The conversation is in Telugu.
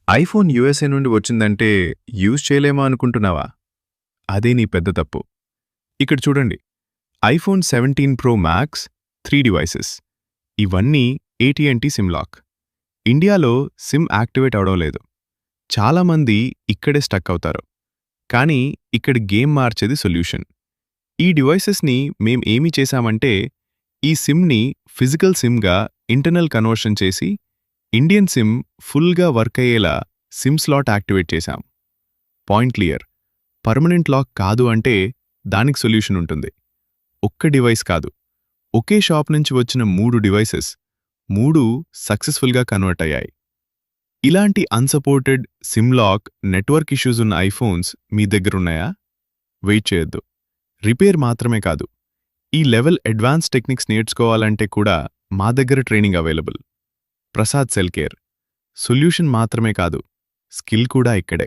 ఐఫోన్ యూఎస్ఏ నుండి వచ్చిందంటే యూజ్ చేయలేమా అనుకుంటున్నావా? అదే నీ పెద్ద తప్పు. ఇక్కడ చూడండి, ఐఫోన్ 17 ప్రో మ్యాక్స్ 3 డివైసెస్. ఇవన్నీ AT&T సిమ్ లాక్. ఇండియాలో సిమ్ యాక్టివేట్ అవడం లేదు. చాలామంది ఇక్కడే స్టక్ అవుతారు. కానీ ఇక్కడ గేమ్ మార్చేది సొల్యూషన్. ఈ డివైసెస్ని మేం ఏమి చేశామంటే, ఈ సిమ్ని ఫిజికల్ సిమ్గా ఇంటర్నల్ కన్వర్షన్ చేసి ఇండియన్ సిమ్ ఫుల్గా వర్క్ అయ్యేలా సిమ్ స్లాట్ యాక్టివేట్ చేశాం. Point clear. పర్మనెంట్ లాక్ కాదు అంటే దానికి సొల్యూషన్ ఉంటుంది. ఒక్క డివైస్ కాదు, ఒకే షాప్ నుంచి వచ్చిన 3 డివైసెస్, 3 సక్సెస్ఫుల్గా కన్వర్ట్ అయ్యాయి. ఇలాంటి unsupported sim lock network issues ఉన్న ఐఫోన్స్ మీ దగ్గరున్నాయా? వెయిట్ చేయొద్దు. రిపేర్ మాత్రమే కాదు, ఈ లెవెల్ అడ్వాన్స్ టెక్నిక్స్ నేర్చుకోవాలంటే కూడా మా దగ్గర training available. Prasad cell care. Solution మాత్రమే కాదు, స్కిల్ కూడా ఇక్కడే.